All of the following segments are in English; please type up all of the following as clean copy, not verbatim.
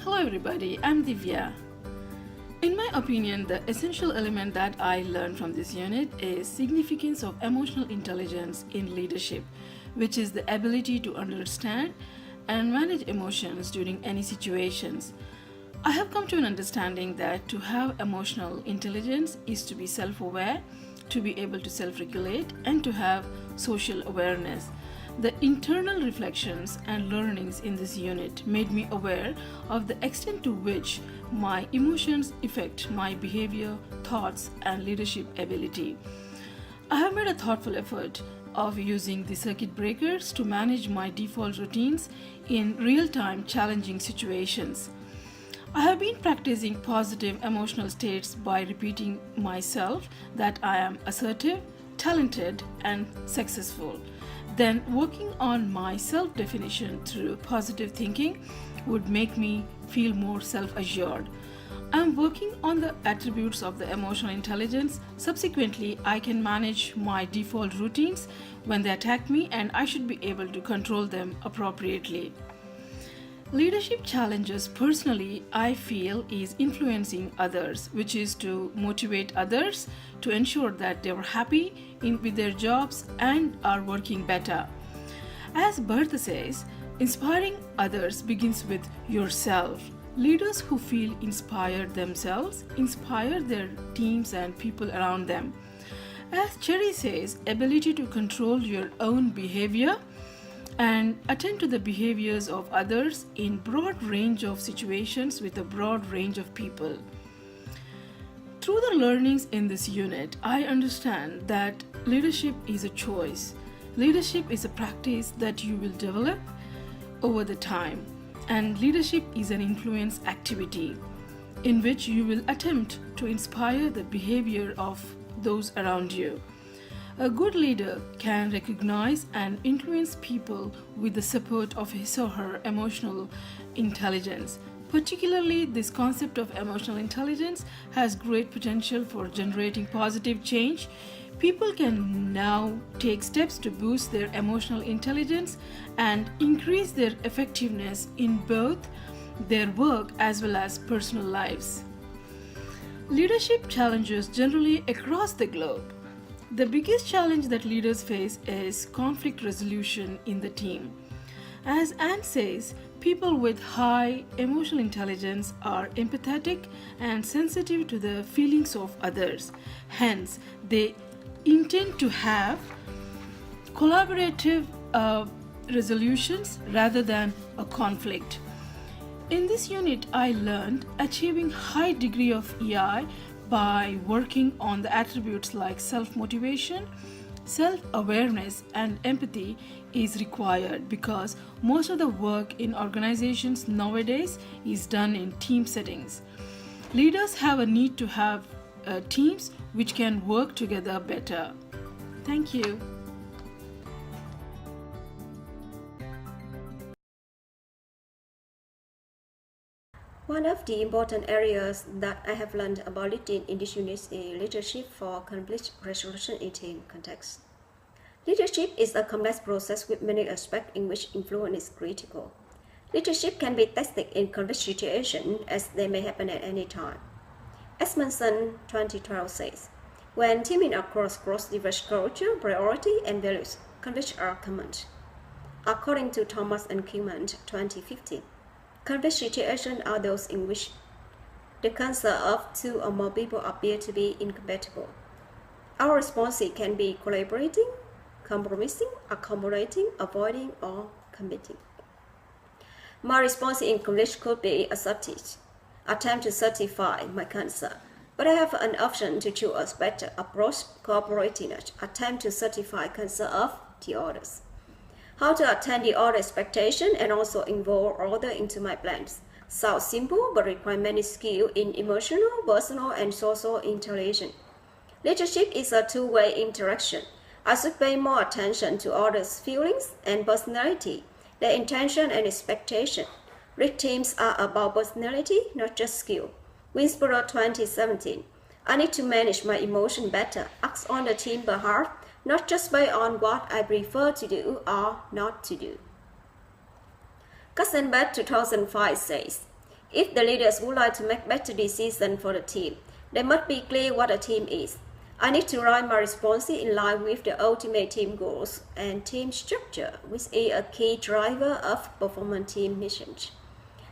Hello everybody, I'm Divya. In my opinion, the essential element that I learned from this unit is significance of emotional intelligence in leadership, which is the ability to understand and manage emotions during any situations. I have come to an understanding that to have emotional intelligence is to be self-aware, to be able to self-regulate, and to have social awareness. The internal reflections and learnings in this unit made me aware of the extent to which my emotions affect my behavior, thoughts, and leadership ability. I have made a thoughtful effort of using the circuit breakers to manage my default routines in real time challenging situations. I have been practicing positive emotional states by repeating myself that I am assertive, talented, and successful. Then working on my self definition through positive thinking would make me feel more self assured. I'm working on the attributes of the emotional intelligence. Subsequently, I can manage my default routines when they attack me, and I should be able to control them appropriately. Leadership challenges personally, I feel, is influencing others, which is to motivate others to ensure that they are happy with their jobs and are working better. As Bertha says, inspiring others begins with yourself. Leaders who feel inspired themselves inspire their teams and people around them. As Cherry says, ability to control your own behavior and attend to the behaviors of others in broad range of situations with a broad range of people. Through the learnings in this unit, I understand that leadership is a choice. Leadership is a practice that you will develop over the time, and leadership is an influence activity in which you will attempt to inspire the behavior of those around you. A good leader can recognize and influence people with the support of his or her emotional intelligence. Particularly, this concept of emotional intelligence has great potential for generating positive change. People can now take steps to boost their emotional intelligence and increase their effectiveness in both their work as well as personal lives. Leadership challenges generally across the globe. The biggest challenge that leaders face is conflict resolution in the team. As Anne says, people with high emotional intelligence are empathetic and sensitive to the feelings of others. Hence, they intend to have collaborative resolutions rather than a conflict. In this unit, I learned achieving high degree of EI by working on the attributes like self-motivation, self-awareness, and empathy is required because most of the work in organizations nowadays is done in team settings. Leaders have a need to have teams which can work together better. Thank you. One of the important areas that I have learned about leading in this unit is leadership for conflict resolution in team context. Leadership is a complex process with many aspects in which influence is critical. Leadership can be tested in conflict situations as they may happen at any time. Edmondson 2012 says, when teaming across diverse culture, priority, and values, conflicts are common. According to Thomas and Kingman 2015, conflict situations are those in which the concept of two or more people appear to be incompatible. Our response can be collaborating, compromising, accommodating, avoiding, or committing. My response in conflict could be assertive, attempt to certify my concept, but I have an option to choose a better approach, cooperating, attempt to certify concept of the others. How to attain the other expectation and also involve order into my plans. Sounds simple but require many skills in emotional, personal, and social intelligence. Leadership is a two-way interaction. I should pay more attention to others' feelings and personality, their intention and expectation. Lead teams are about personality, not just skill. Winsboro 2017. I need to manage my emotion better, act on the team behalf, not just based on what I prefer to do or not to do. Katzenbach 2005 says, If the leaders would like to make better decisions for the team, they must be clear what a team is. I need to write my responses in line with the ultimate team goals and team structure, which is a key driver of performance team missions.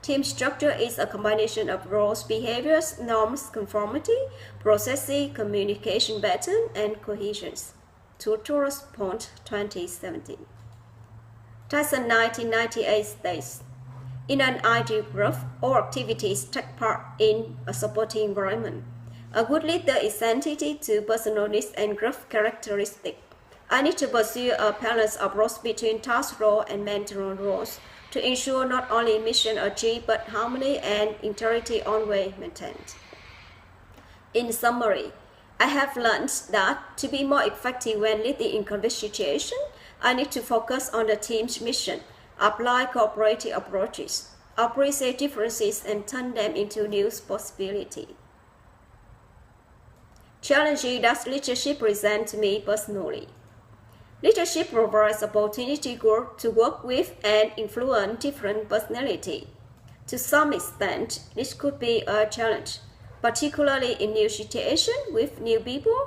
Team structure is a combination of roles, behaviors, norms, conformity, processes, communication pattern, and cohesion. Tutor's Point 2017. Tyson 1998 states, in an ideal group, all activities take part in a supporting environment. A good leader is sensitive to personal needs and group characteristics. I need to pursue a balanced approach between task role and mentor roles to ensure not only mission achieved but harmony and integrity always maintained. In summary, I have learned that to be more effective when leading in conflict situations, I need to focus on the team's mission, apply cooperative approaches, appreciate differences, and turn them into new possibilities. Challenges that leadership presents to me personally. Leadership provides opportunity to work with and influence different personalities. To some extent, this could be a challenge, particularly in new situations with new people.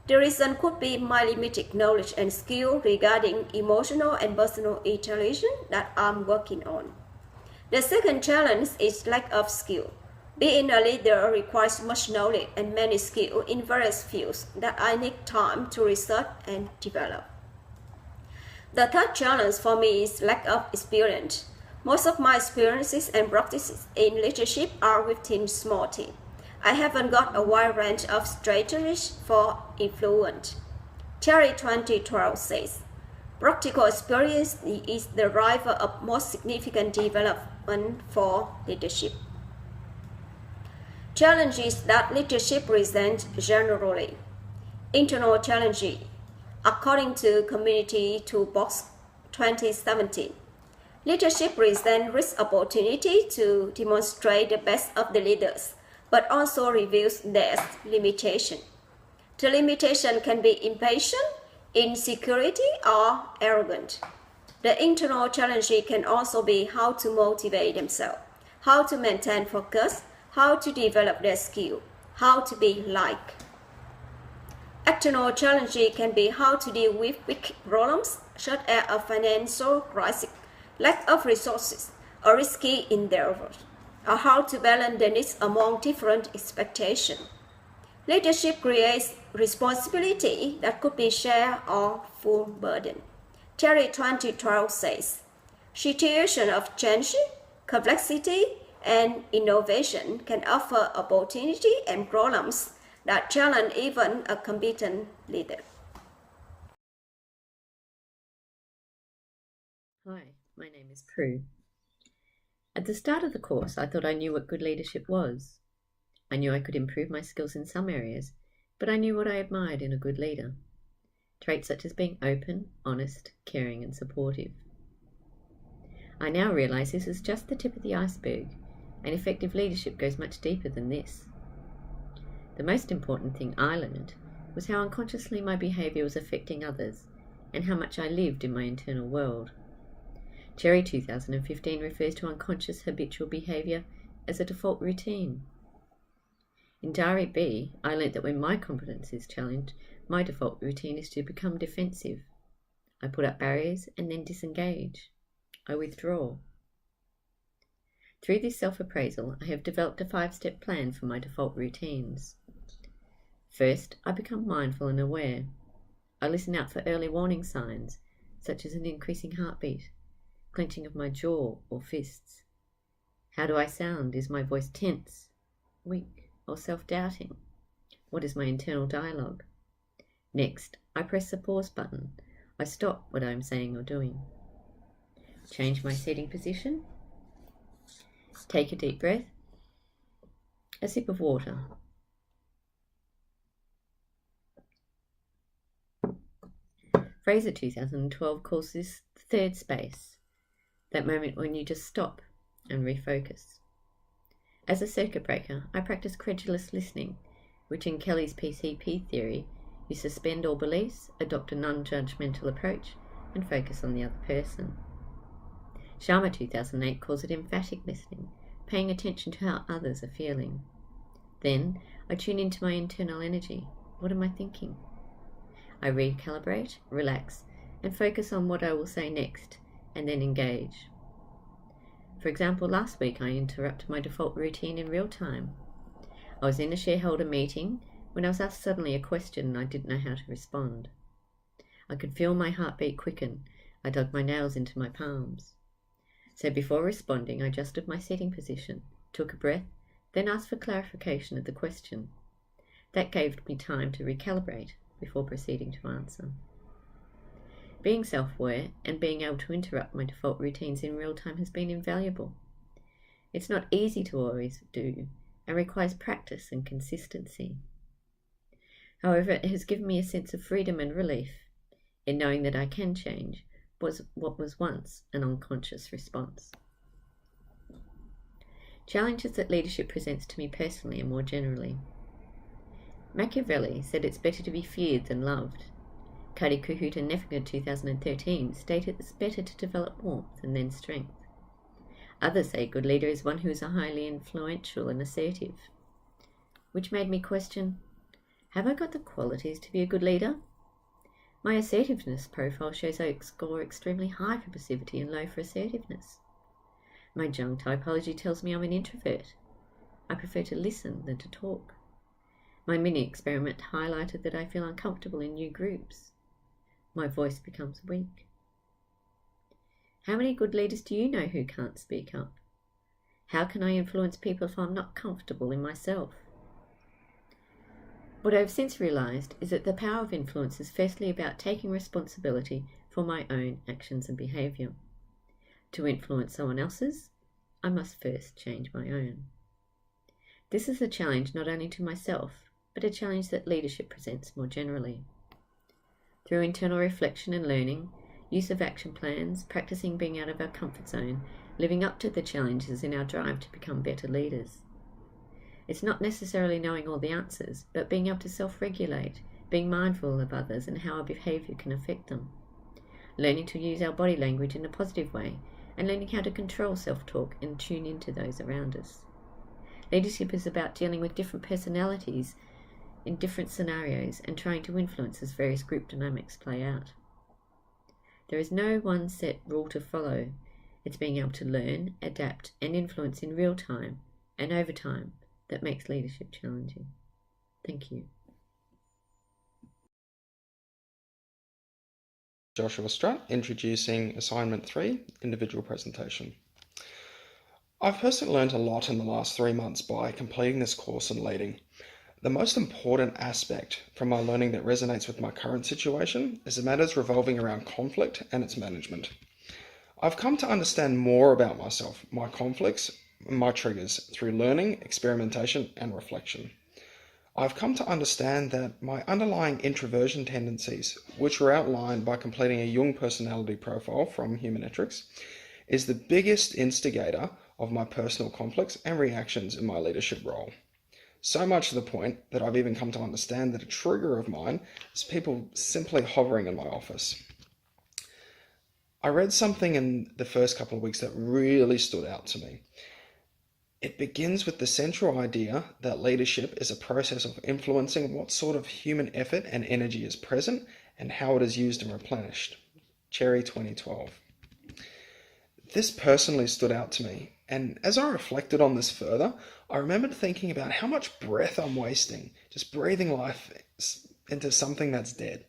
The reason could be my limited knowledge and skill regarding emotional and personal intelligence that I'm working on. The second challenge is lack of skill. Being a leader requires much knowledge and many skills in various fields that I need time to research and develop. The third challenge for me is lack of experience. Most of my experiences and practices in leadership are within small teams. I haven't got a wide range of strategies for influence. Cherry 2012 says, practical experience is the driver of most significant development for leadership. Challenges that leadership presents generally. Internal challenges. According to Community Toolbox 2017, leadership presents rich opportunity to demonstrate the best of the leaders, but also reveals their limitation. The limitation can be impatient, insecurity, or arrogant. The internal challenge can also be how to motivate themselves, how to maintain focus, how to develop their skill, how to be liked. External challenges can be how to deal with big problems such as a financial crisis, lack of resources, or risky endeavors, or how to balance the needs among different expectations. Leadership creates responsibility that could be shared or full burden. Terry 2012 says, situation of change, complexity, and innovation can offer opportunity and problems that challenge even a competent leader. Hi, my name is Prue. At the start of the course, I thought I knew what good leadership was. I knew I could improve my skills in some areas, but I knew what I admired in a good leader. Traits such as being open, honest, caring, and supportive. I now realize this is just the tip of the iceberg, and effective leadership goes much deeper than this. The most important thing I learned was how unconsciously my behavior was affecting others, and how much I lived in my internal world. Cherry 2015 refers to unconscious habitual behavior as a default routine. In Diary B, I learnt that when my competence is challenged, my default routine is to become defensive. I put up barriers and then disengage. I withdraw. Through this self-appraisal, I have developed a 5-step plan for my default routines. First, I become mindful and aware. I listen out for early warning signs, such as an increasing heartbeat, clenching of my jaw or fists. How do I sound? Is my voice tense, weak, or self-doubting? What is my internal dialogue? Next, I press the pause button. I stop what I am saying or doing. Change my seating position. Take a deep breath. A sip of water. Fraser 2012 calls this the third space, that moment when you just stop and refocus. As a circuit breaker, I practice credulous listening, which in Kelly's PCP theory, you suspend all beliefs, adopt a non-judgmental approach, and focus on the other person. Sharma 2008 calls it emphatic listening, paying attention to how others are feeling. Then I tune into my internal energy. What am I thinking? I recalibrate, relax, and focus on what I will say next, and then engage. For example, last week I interrupted my default routine in real time. I was in a shareholder meeting when I was asked suddenly a question and I didn't know how to respond. I could feel my heartbeat quicken. I dug my nails into my palms. So before responding, I adjusted my sitting position, took a breath, then asked for clarification of the question. That gave me time to recalibrate before proceeding to answer. Being self-aware and being able to interrupt my default routines in real time has been invaluable. It's not easy to always do and requires practice and consistency. However, it has given me a sense of freedom and relief in knowing that I can change what was once an unconscious response. Challenges that leadership presents to me personally and more generally. Machiavelli said it's better to be feared than loved. Kari Kuhuta-Neffinger 2013 stated it's better to develop warmth and then strength. Others say a good leader is one who is highly influential and assertive, which made me question, have I got the qualities to be a good leader? My assertiveness profile shows I score extremely high for passivity and low for assertiveness. My Jung typology tells me I'm an introvert. I prefer to listen than to talk. My mini experiment highlighted that I feel uncomfortable in new groups. My voice becomes weak. How many good leaders do you know who can't speak up? How can I influence people if I'm not comfortable in myself? What I've since realised is that the power of influence is firstly about taking responsibility for my own actions and behaviour. To influence someone else's, I must first change my own. This is a challenge not only to myself, but a challenge that leadership presents more generally. Through internal reflection and learning, use of action plans, practicing being out of our comfort zone, living up to the challenges in our drive to become better leaders. It's not necessarily knowing all the answers, but being able to self-regulate, being mindful of others and how our behaviour can affect them. Learning to use our body language in a positive way, and learning how to control self-talk and tune into those around us. Leadership is about dealing with different personalities in different scenarios and trying to influence as various group dynamics play out. There is no one set rule to follow. It's being able to learn, adapt, and influence in real time and over time that makes leadership challenging. Thank you. Joshua Strutt, introducing Assignment 3, Individual Presentation. I've personally learned a lot in the last 3 months by completing this course in leading. The most important aspect from my learning that resonates with my current situation is the matters revolving around conflict and its management. I've come to understand more about myself, my conflicts, and my triggers through learning, experimentation, and reflection. I've come to understand that my underlying introversion tendencies, which were outlined by completing a Jung personality profile from Humanetrics, is the biggest instigator of my personal conflicts and reactions in my leadership role. So much to the point that I've even come to understand that a trigger of mine is people simply hovering in my office. I read something in the first couple of weeks that really stood out to me. It begins with the central idea that leadership is a process of influencing what sort of human effort and energy is present and how it is used and replenished. Cherry 2012. This personally stood out to me, and as I reflected on this further, I remembered thinking about how much breath I'm wasting, just breathing life into something that's dead.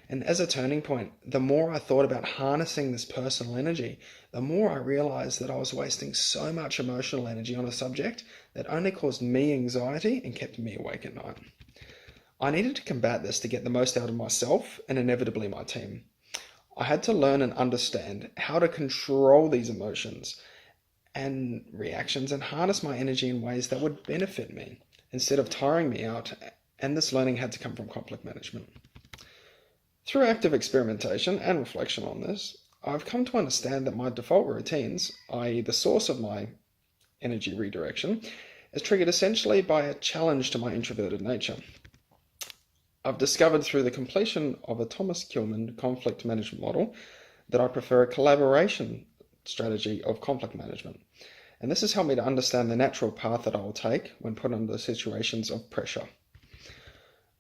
And as a turning point, the more I thought about harnessing this personal energy, the more I realized that I was wasting so much emotional energy on a subject that only caused me anxiety and kept me awake at night. I needed to combat this to get the most out of myself and inevitably my team. I had to learn and understand how to control these emotions and reactions and harness my energy in ways that would benefit me instead of tiring me out, and this learning had to come from conflict management. Through active experimentation and reflection on this, I've come to understand that my default routines, i.e. the source of my energy redirection, is triggered essentially by a challenge to my introverted nature. I've discovered through the completion of a Thomas Kilmann conflict management model that I prefer a collaboration strategy of conflict management. and this has helped me to understand the natural path that I will take when put under situations of pressure.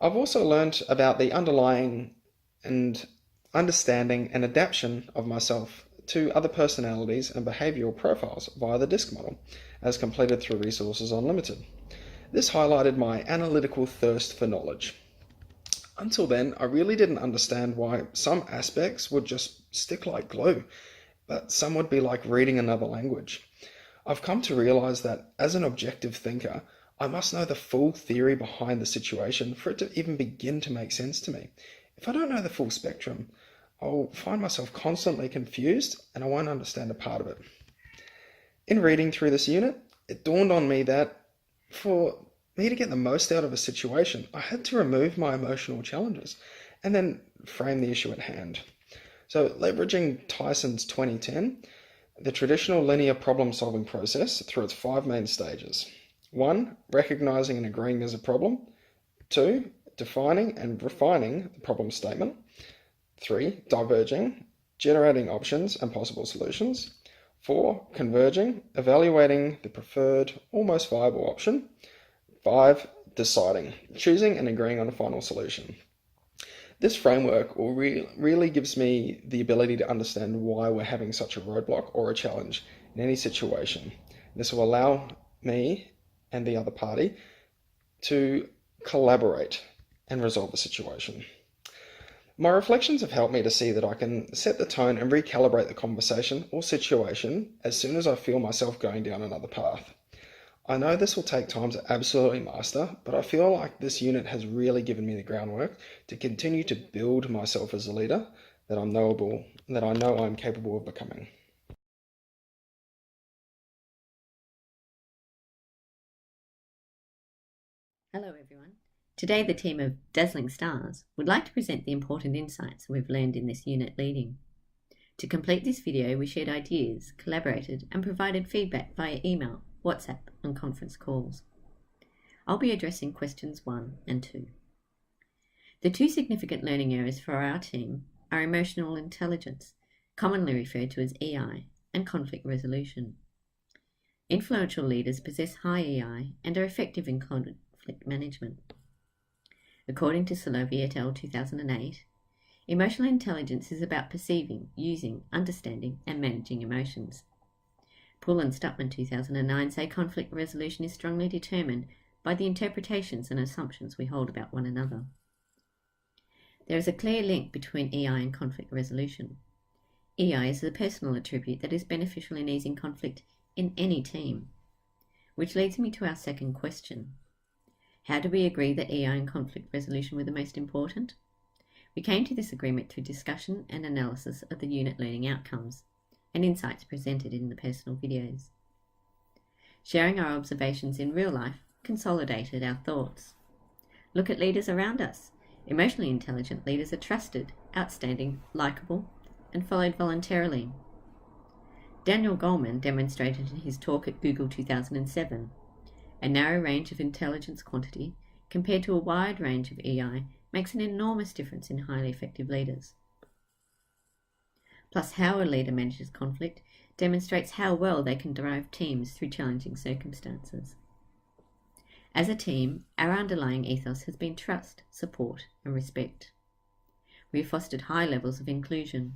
I've also learned about the underlying and understanding and adaptation of myself to other personalities and behavioural profiles via the DISC model, as completed through Resources Unlimited. This highlighted my analytical thirst for knowledge. Until then, I really didn't understand why some aspects would just stick like glue, but some would be like reading another language. I've come to realise that as an objective thinker, I must know the full theory behind the situation for it to even begin to make sense to me. If I don't know the full spectrum, I'll find myself constantly confused and I won't understand a part of it. In reading through this unit, it dawned on me that for me to get the most out of a situation, I had to remove my emotional challenges and then frame the issue at hand. So leveraging Tyson's 2010, the traditional linear problem-solving process through its 5 main stages. 1, recognizing and agreeing there's a problem. 2, defining and refining the problem statement. 3, diverging, generating options and possible solutions. 4, converging, evaluating the preferred, almost viable option. 5, deciding, choosing and agreeing on a final solution. This framework really gives me the ability to understand why we're having such a roadblock or a challenge in any situation. This will allow me and the other party to collaborate and resolve the situation. My reflections have helped me to see that I can set the tone and recalibrate the conversation or situation as soon as I feel myself going down another path. I know this will take time to absolutely master, but I feel like this unit has really given me the groundwork to continue to build myself as a leader that I know I'm capable of becoming. Hello everyone. Today the team of Dazzling Stars would like to present the important insights we've learned in this unit leading. To complete this video, we shared ideas, collaborated and provided feedback via email, WhatsApp and conference calls. I'll be addressing questions 1 and 2. The 2 significant learning areas for our team are emotional intelligence, commonly referred to as EI, and conflict resolution. Influential leaders possess high EI and are effective in conflict management. According to Salovey et al. 2008, emotional intelligence is about perceiving, using, understanding and managing emotions. Poole and Stutman 2009 say conflict resolution is strongly determined by the interpretations and assumptions we hold about one another. There is a clear link between EI and conflict resolution. EI is a personal attribute that is beneficial in easing conflict in any team. Which leads me to our second question. How do we agree that EI and conflict resolution were the most important? We came to this agreement through discussion and analysis of the unit learning outcomes and insights presented in the personal videos. Sharing our observations in real life consolidated our thoughts. Look at leaders around us. Emotionally intelligent leaders are trusted, outstanding, likable, and followed voluntarily. Daniel Goleman demonstrated in his talk at Google 2007, a narrow range of intelligence quantity compared to a wide range of EI makes an enormous difference in highly effective leaders. Plus, how a leader manages conflict demonstrates how well they can drive teams through challenging circumstances. As a team, our underlying ethos has been trust, support, and respect. We have fostered high levels of inclusion.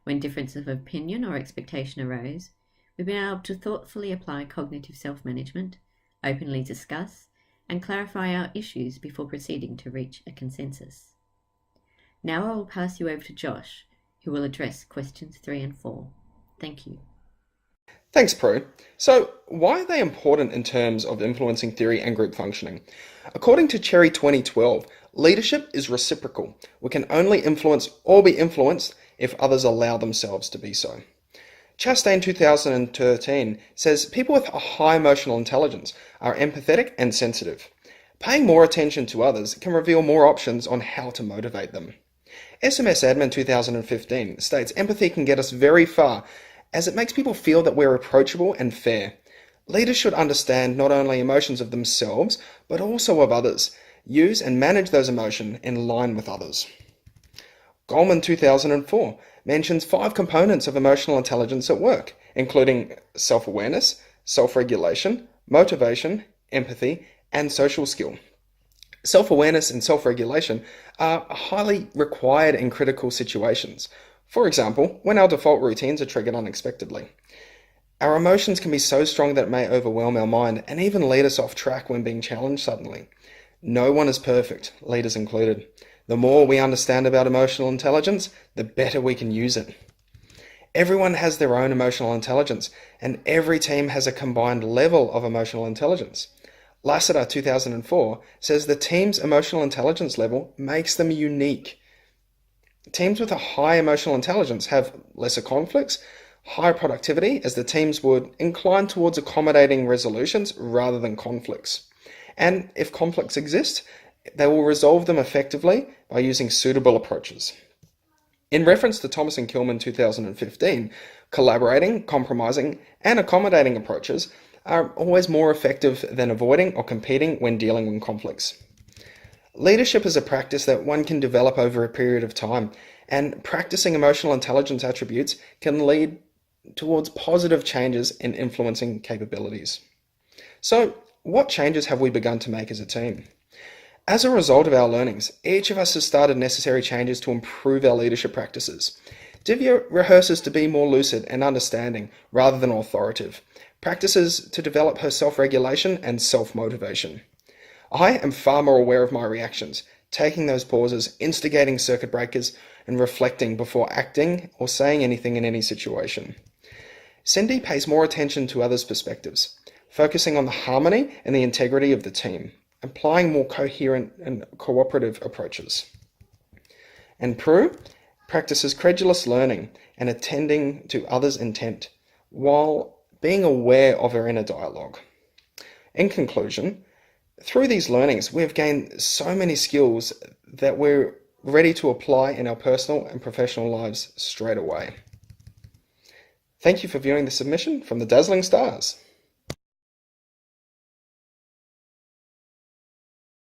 When differences of opinion or expectation arose, we've been able to thoughtfully apply cognitive self-management, openly discuss, and clarify our issues before proceeding to reach a consensus. Now I will pass you over to Josh, who will address questions 3 and 4. Thank you. Thanks, Prue. So, why are they important in terms of influencing theory and group functioning? According to Cherry 2012, leadership is reciprocal. We can only influence or be influenced if others allow themselves to be so. Chastain 2013 says people with a high emotional intelligence are empathetic and sensitive. Paying more attention to others can reveal more options on how to motivate them. SMS Admin 2015 states empathy can get us very far as it makes people feel that we're approachable and fair. Leaders should understand not only emotions of themselves, but also of others. Use and manage those emotions in line with others. Goldman 2004 mentions 5 components of emotional intelligence at work, including self-awareness, self-regulation, motivation, empathy, and social skill. Self-awareness and self-regulation are highly required in critical situations. For example, when our default routines are triggered unexpectedly. Our emotions can be so strong that it may overwhelm our mind and even lead us off track when being challenged suddenly. No one is perfect, leaders included. The more we understand about emotional intelligence, the better we can use it. Everyone has their own emotional intelligence, and every team has a combined level of emotional intelligence. Lassiter 2004 says the team's emotional intelligence level makes them unique. Teams with a high emotional intelligence have lesser conflicts, higher productivity, as the teams would incline towards accommodating resolutions rather than conflicts. And if conflicts exist, they will resolve them effectively by using suitable approaches. In reference to Thomas and Kilman 2015, collaborating, compromising, and accommodating approaches are always more effective than avoiding or competing when dealing with conflicts. Leadership is a practice that one can develop over a period of time, and practicing emotional intelligence attributes can lead towards positive changes in influencing capabilities. So, what changes have we begun to make as a team? As a result of our learnings, each of us has started necessary changes to improve our leadership practices. Divya rehearses to be more lucid and understanding rather than authoritative, practices to develop her self-regulation and self-motivation. I am far more aware of my reactions, taking those pauses, instigating circuit breakers, and reflecting before acting or saying anything in any situation. Cindy pays more attention to others' perspectives, focusing on the harmony and the integrity of the team, applying more coherent and cooperative approaches. And Prue practices credulous learning and attending to others' intent, while being aware of her inner dialogue. In conclusion, through these learnings, we have gained so many skills that we're ready to apply in our personal and professional lives straight away. Thank you for viewing the submission from the Dazzling Stars.